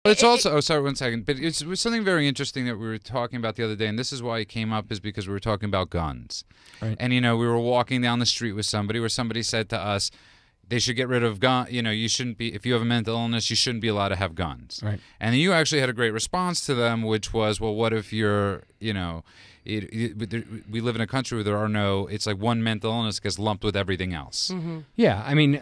But it's also, sorry, 1 second. But it was something very interesting that we were talking about the other day, and this is why it came up, is because we were talking about guns. Right. And, we were walking down the street with somebody where somebody said to us, they should get rid of gun. You shouldn't be, if you have a mental illness, you shouldn't be allowed to have guns. Right. And you actually had a great response to them, which was, well, what if you're, we live in a country where there are no, it's like one mental illness gets lumped with everything else. Mm-hmm. Yeah, I mean,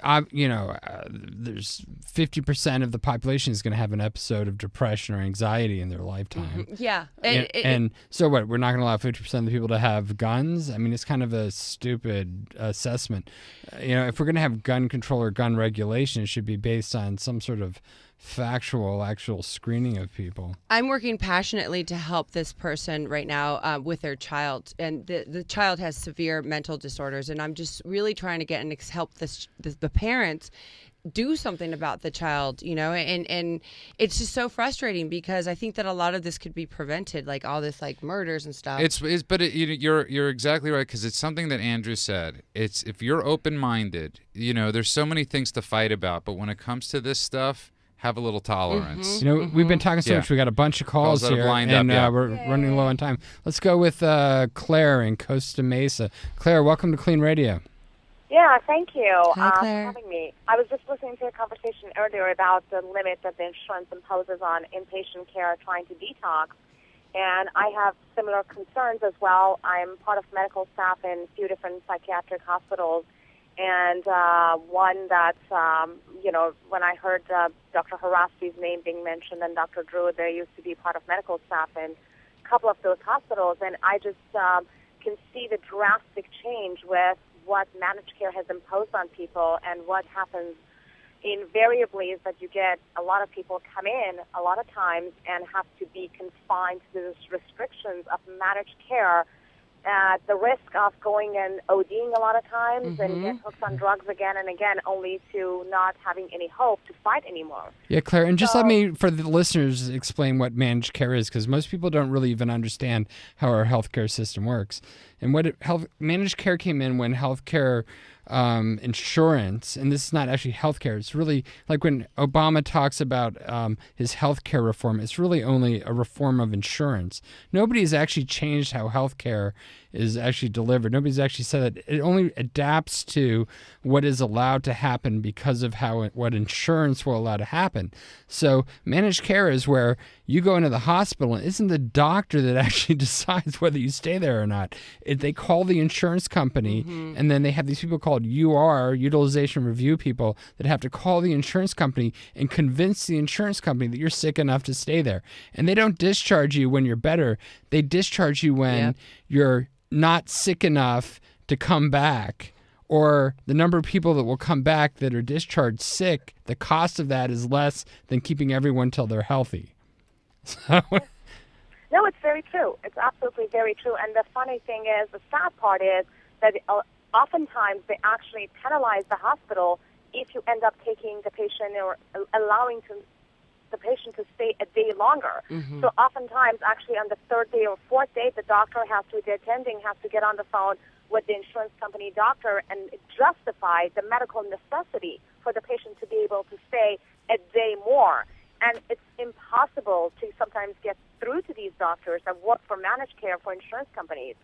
there's 50% of the population is going to have an episode of depression or anxiety in their lifetime. Mm-hmm. Yeah. And so what, we're not going to allow 50% of the people to have guns? I mean, it's kind of a stupid assessment. If we're going to have gun control or gun regulation, it should be based on some sort of actual screening of people. I'm working passionately to help this person right now with their child, and the child has severe mental disorders, and I'm just really trying to get and help the parents do something about the child, and it's just so frustrating because I think that a lot of this could be prevented, like all this like murders and stuff. You're exactly right, because it's something that Andrew said. It's if you're open-minded, there's so many things to fight about, but when it comes to this stuff, have a little tolerance. Mm-hmm. We've been talking so much. We got a bunch of calls here, and we're running low on time. Let's go with Claire in Costa Mesa. Claire, welcome to KLEAN Radio. Yeah, thank you Hi, Claire. for having me. I was just listening to a conversation earlier about the limit that the insurance imposes on inpatient care trying to detox, and I have similar concerns as well. I'm part of medical staff in a few different psychiatric hospitals, and one that, when I heard Dr. Harasti's name being mentioned and Dr. Drew, they used to be part of medical staff in a couple of those hospitals, and I just can see the drastic change with what managed care has imposed on people, and what happens invariably is that you get a lot of people come in a lot of times and have to be confined to the restrictions of managed care at the risk of going and ODing a lot of times and get hooked on drugs again and again, only to not having any hope to fight anymore. Yeah, Claire, and just let me, for the listeners, explain what managed care is, because most people don't really even understand how our healthcare system works. And managed care came in when healthcare insurance, and this is not actually healthcare. It's really like when Obama talks about his healthcare reform, it's really only a reform of insurance. Nobody's actually changed how healthcare is actually delivered. Nobody's actually said that. It only adapts to what is allowed to happen because of what insurance will allow to happen. So managed care is where you go into the hospital and it isn't the doctor that actually decides whether you stay there or not. They call the insurance company, and then they have these people called utilization review people, that have to call the insurance company and convince the insurance company that you're sick enough to stay there. And they don't discharge you when you're better. They discharge you when you're not sick enough to come back, or the number of people that will come back that are discharged sick, the cost of that is less than keeping everyone till they're healthy. No, it's very true. It's absolutely very true. And the funny thing is, the sad part is that oftentimes they actually penalize the hospital if you end up taking the patient or allowing the patient to stay a day longer. So oftentimes, actually on the third day or fourth day, the attending has to get on the phone with the insurance company doctor and justify the medical necessity for the patient to be able to stay a day more. And it's impossible to sometimes get through to these doctors that work for managed care for insurance companies.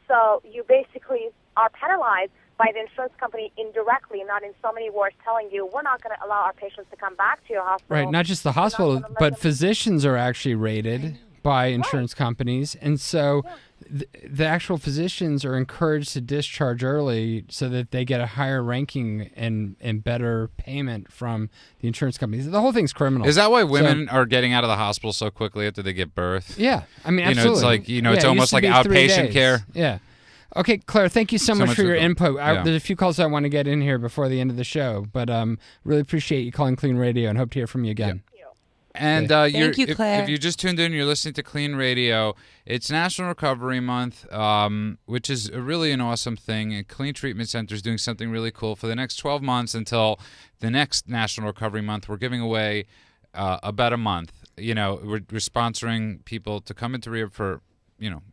So you basically are penalized by the insurance company indirectly, not in so many words, telling you, we're not going to allow our patients to come back to your hospital. Right, not just the hospital, but physicians are actually rated by insurance companies. And so the actual physicians are encouraged to discharge early so that they get a higher ranking and better payment from the insurance companies. The whole thing's criminal. Is that why women are getting out of the hospital so quickly after they give birth? Yeah, I mean, absolutely. It's like, it's almost like outpatient care. Yeah. Okay, Claire, thank you so much for your input. There's a few calls I want to get in here before the end of the show, but really appreciate you calling KLEAN Radio and hope to hear from you again. Yeah. And thank you, Claire. If you just tuned in, you're listening to KLEAN Radio. It's National Recovery Month, which is really an awesome thing. And KLEAN Treatment Center is doing something really cool. For the next 12 months until the next National Recovery Month, we're giving away about a month. We're sponsoring people to come into rehab for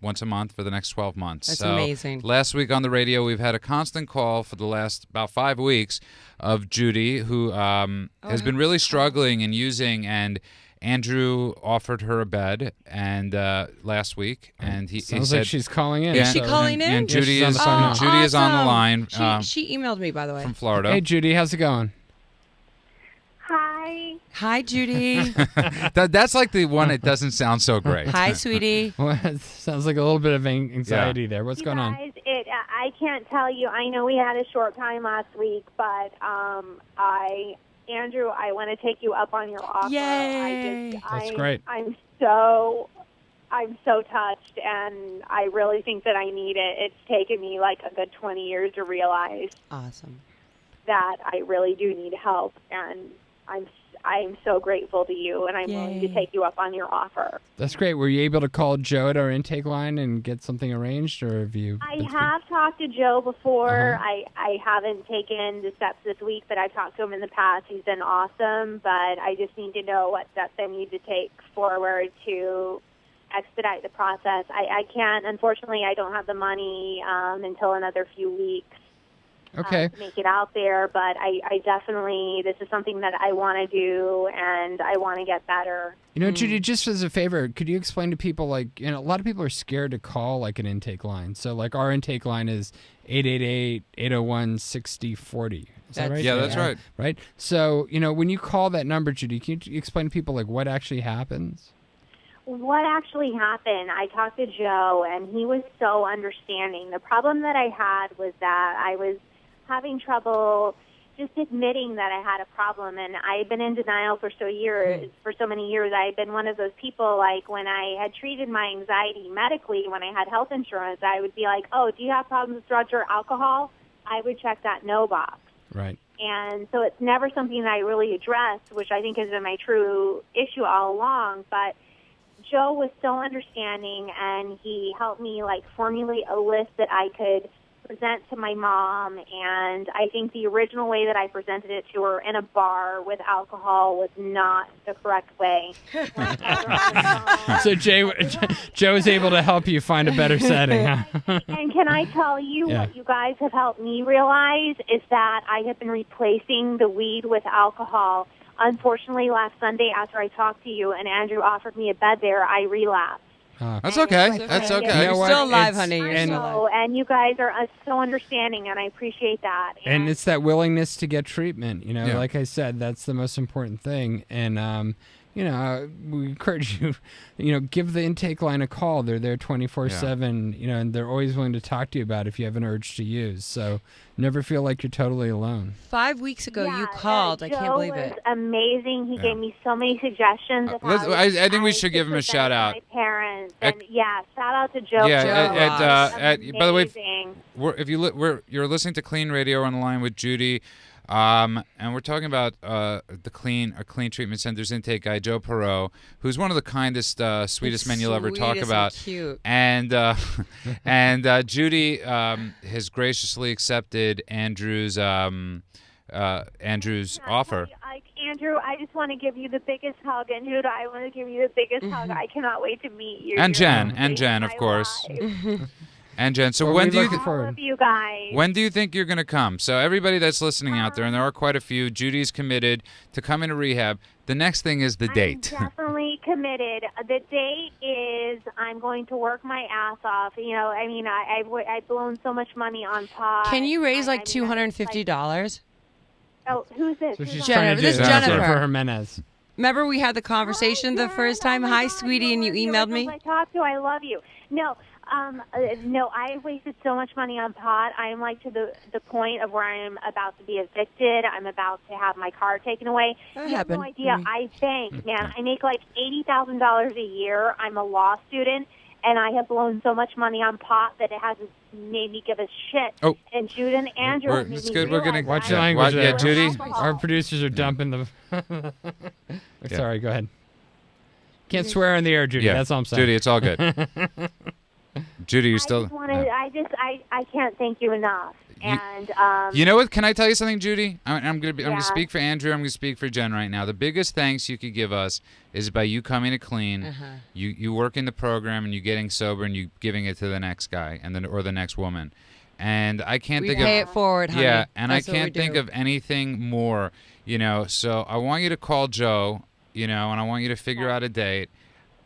once a month for the next 12 months. That's amazing. Last week on the radio, we've had a constant call for the last about 5 weeks of Judy, who has been really struggling and using, and Andrew offered her a bed and last week, and he Sounds said like she's calling in. Is she calling in? And Yeah, Judy she's on is the phone now. Judy is on the line She emailed me, by the way. from Florida. Hey, Judy, how's it going? Hi. Hi, Judy. That's like the one that doesn't sound so great. Hi, sweetie. Well, it sounds like a little bit of anxiety there. What's going on? Guys, I can't tell you. I know we had a short time last week, but Andrew, I want to take you up on your offer. Yay. That's great. I'm so touched, and I really think that I need it. It's taken me like a good 20 years to realize Awesome. that I really do need help, and I'm so grateful to you, and I'm willing to Yay. take you up on your offer. That's great. Were you able to call Joe at our intake line and get something arranged, or have you? I have talked to Joe before. Uh-huh. I haven't taken the steps this week, but I've talked to him in the past. He's been awesome, but I just need to know what steps I need to take forward to expedite the process. I can't, unfortunately, I don't have the money until another few weeks. Okay. To make it out there, but I definitely, this is something that I want to do, and I want to get better. You know, Judy, just as a favor, could you explain to people, like, a lot of people are scared to call, like, an intake line. So, like, our intake line is 888-801-6040. Is that right? Yeah, that's right. Right? So, when you call that number, Judy, can you explain to people, like, what actually happens? What actually happened, I talked to Joe, and he was so understanding. The problem that I had was that I was having trouble just admitting that I had a problem, and I had been in denial for so many years. I had been one of those people, like, when I had treated my anxiety medically, when I had health insurance, I would be like, oh, do you have problems with drugs or alcohol? I would check that no box. Right. And so it's never something that I really addressed, which I think has been my true issue all along, but Joe was so understanding, and he helped me, like, formulate a list that I could present to my mom, and I think the original way that I presented it to her in a bar with alcohol was not the correct way. So Joe is able to help you find a better setting, huh? And can I tell you what you guys have helped me realize is that I have been replacing the weed with alcohol. Unfortunately, last Sunday after I talked to you and Andrew offered me a bed there, I relapsed. That's okay. That's okay. You know You're what? still alive, It's- honey. You're and- still alive. And you guys are so understanding, and I appreciate that. And it's that willingness to get treatment. Yeah. Like I said, that's the most important thing. And we encourage you, give the intake line a call. They're there 24/7, and they're always willing to talk to you about it if you have an urge to use. So never feel like you're totally alone. 5 weeks ago, you called. I can't believe it. Joe was amazing. He gave me so many suggestions. Of how I think we should give him a present shout to out. My parents, and shout out to Joe. Yeah, Joe by the way, amazing. you're listening to Clean Radio on the line with Judy, and we're talking about KLEAN Treatment Center's intake guy, Joe Perot, who's one of the kindest, sweetest men you'll ever talk Sweetest about. and cute. And Judy has graciously accepted Andrew's offer. Andrew, I just want to give you the biggest hug, and Judah, I want to give you the biggest hug. I cannot wait to meet you. And You're Jen, the and Jen, life of course. life. And Jen, so Well, when we do you look forward. All of you guys. when do you think you're going to come? So everybody that's listening out there, and there are quite a few, Judy's committed to come into rehab. The next thing is the date. I'm definitely committed. The date is I'm going to work my ass off. I've blown so much money on pot. Can you raise like I mean, $250? Oh, who's this? So Who's she's on? trying to do This is Jennifer Jennifer. Jimenez. Remember we had the conversation the Yes, first time? oh my Hi, God, sweetie, and you the emailed me? originals I talked to, I love you. No, I wasted so much money on pot. I am like to the point of where I am about to be evicted. I'm about to have my car taken away. That You have no happened. idea. I bank, man. I make like $80,000 a year. I'm a law student, and I have blown so much money on pot that it hasn't made me give a shit. Oh. And Judah and Andrew have made It's me good. We're gonna realize Watch that. your language Yeah, there. Judy. Our producers are dumping the... Sorry, go ahead. Can't swear on the air, Judy. Yeah, That's all I'm saying. Judy, it's all good. Judy, you still? I can't thank you enough. And You know what? Can I tell you something, Judy? I'm gonna Yeah. speak for Andrew. I'm gonna speak for Jen right now. The biggest thanks you could give us is by you coming to KLEAN. You working the program and you getting sober and you giving it to the next guy or the next woman. And I can't We think pay of it forward, honey. yeah, and That's I what we can't think do. of anything more. So I want you to call Joe. and I want you to figure out a date.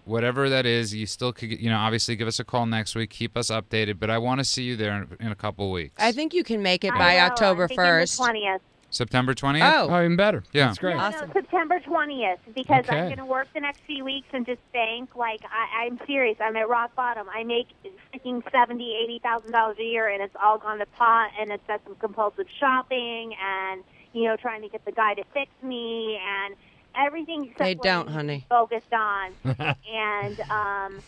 Whatever that is, you still could, obviously give us a call next week. Keep us updated. But I want to see you there in a couple of weeks. I think you can make it by October 1st. 20th. September 20th? Oh, even better. Yeah. That's great. No, September 20th, because Okay. I'm going to work the next few weeks and just bank. Like, I'm serious. I'm at rock bottom. I make freaking $70,000, $80,000 a year, and it's all gone to pot, and it's at some compulsive shopping and, trying to get the guy to fix me and everything except They what don't, I'm honey. focused on. And,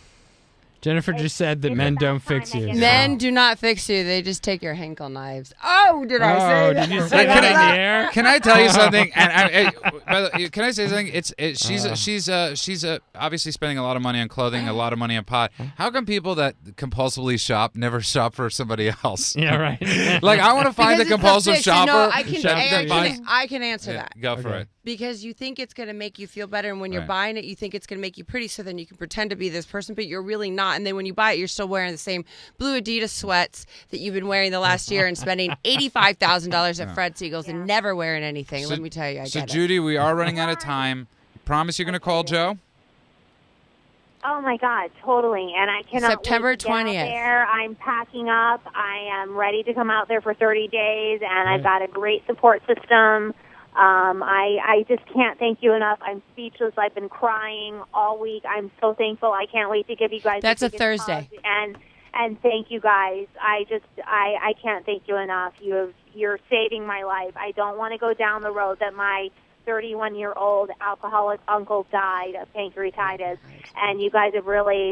Jennifer just said that it's men about don't time fix I you. get so- Men do not fix you. They just take your Henkel knives. Oh, did I say Oh, that? did you say that in the air? Can I tell you something? And by the way, can I say something? She's obviously spending a lot of money on clothing, a lot of money on pot. How come people that compulsively shop never shop for somebody else? Yeah, right. Like, I want to find the Because it's compulsive fix. shopper. No, Shop- I can answer that. Go for Okay. it. Because you think it's going to make you feel better, and when you're Right. buying it, you think it's going to make you pretty, so then you can pretend to be this person, but you're really not. And then when you buy it, you're still wearing the same blue Adidas sweats that you've been wearing the last year and spending $85,000 at Fred Siegel's and never wearing anything. Let me tell you, I So, get it. Judy, we are running out of time. Promise you're going to call Joe? oh, my God, totally. And I cannot September wait to get out 20th. there. I'm packing up. I am ready to come out there for 30 days, and I've got a great support system. I just can't thank you enough. I'm speechless. I've been crying all week. I'm so thankful. I can't wait to give you guys That's the a biggest Thursday. hug. And thank you guys. I can't thank you enough. You're saving my life. I don't want to go down the road that my 31-year-old alcoholic uncle died of pancreatitis, and you guys have really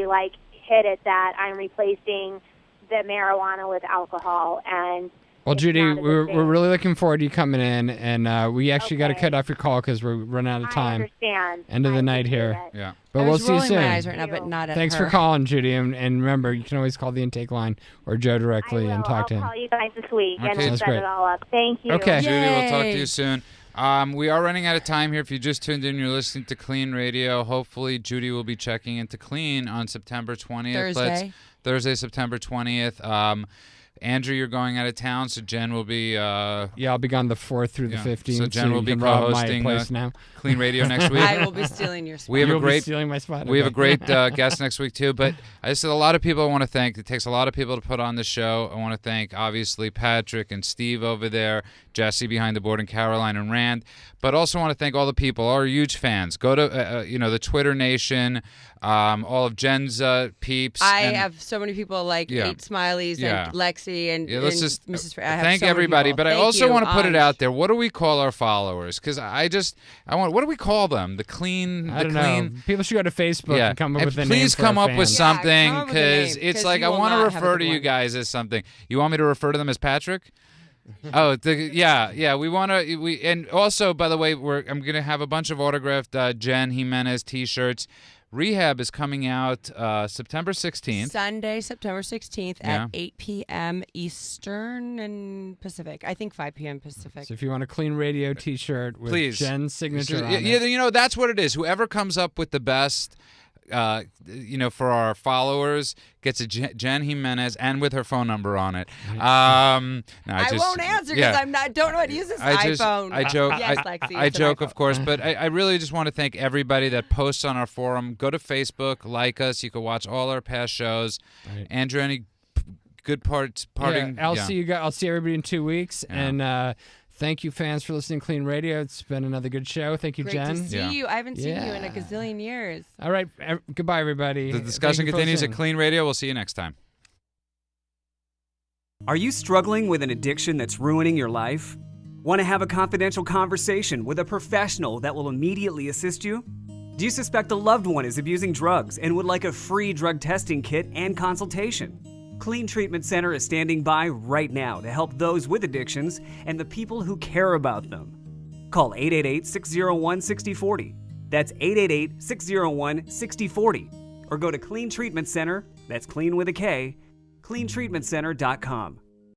hit it that I'm replacing the marijuana with alcohol. And Well, it's Judy, not a good we're thing. really looking forward to you coming in, and we actually got to Okay. cut off your call because we're running out of I time. understand. End of the I night appreciate here. it. Yeah. But I we'll was see you rolling soon. my eyes right now, but not at Thanks her. for calling, Judy, and remember, you can always call the intake line or Joe directly and talk to I'll him. call you guys this week and Okay. we'll Sounds set great. it all up. Thank you. Okay. Judy, we'll talk to Yay. you soon. We are running out of time here. If you just tuned in, you're listening to KLEAN Radio. Hopefully, Judy will be checking into KLEAN on September 20th. Thursday, September 20th. Andrew, you're going out of town, so Jen will be Yeah, I'll be gone the 4th through the Yeah. 15th. So Jen will you be can rob my co-hosting, place now. KLEAN Radio next week. I will be stealing your spot. We have You'll a be great stealing my spot. We have a Okay. great guest next week, too. But I just said a lot of people I want to thank. It takes a lot of people to put on the show. I want to thank, obviously, Patrick and Steve over there, Jesse behind the board, and Caroline and Rand. But also want to thank all the people, our huge fans. Go to, the Twitter Nation, all of Jen's peeps. I and- have so many people like Yeah. 8 Smileys Yeah. and Lexi and, Yeah, let's and just Mrs. I have thank so many everybody, people. but I Thank also you, want to put it Anj. out there. What do we call our followers? Because what do we call them? The clean, I don't clean. know. People should go to Facebook and come up And with a name please for come our up with fans. Yeah, something come up with a name, because it's 'cause like you I will want to not have a refer good to you one. guys as something. You want me to refer to them as Patrick? Oh, yeah. We want to. And also, by the way, I'm going to have a bunch of autographed Jen Gimenez T-shirts. Rehab is coming out September 16th. Sunday, September 16th Yeah. at 8 p.m. Eastern and Pacific. I think 5 p.m. Pacific. So if you want a KLEAN Radio T-shirt with Please. Jen's signature So, on yeah, it. that's what it is. Whoever comes up with the best, for our followers, gets a Jen Gimenez and with her phone number on it. No, I just, won't answer because don't know how to use this iPhone. I joke. Yes, Lexi, I it's an joke, iPhone. of course, but I really just want to thank everybody that posts on our forum. Go to Facebook, like us. You can watch all our past shows. Right. Andrew, any good parting? Yeah, I'll see everybody in 2 weeks, Yeah. and thank you, fans, for listening to KLEAN Radio. It's been another good show. Thank you, Great Jen. to see Yeah. you. I haven't seen you in a Yeah. gazillion years. All right, goodbye, everybody. The Thank discussion you for continues at listening. KLEAN Radio. We'll see you next time. Are you struggling with an addiction that's ruining your life? Want to have a confidential conversation with a professional that will immediately assist you? Do you suspect a loved one is abusing drugs and would like a free drug testing kit and consultation? KLEAN Treatment Center is standing by right now to help those with addictions and the people who care about them. Call 888-601-6040. That's 888-601-6040. Or go to KLEAN Treatment Center, that's clean with a K, cleantreatmentcenter.com.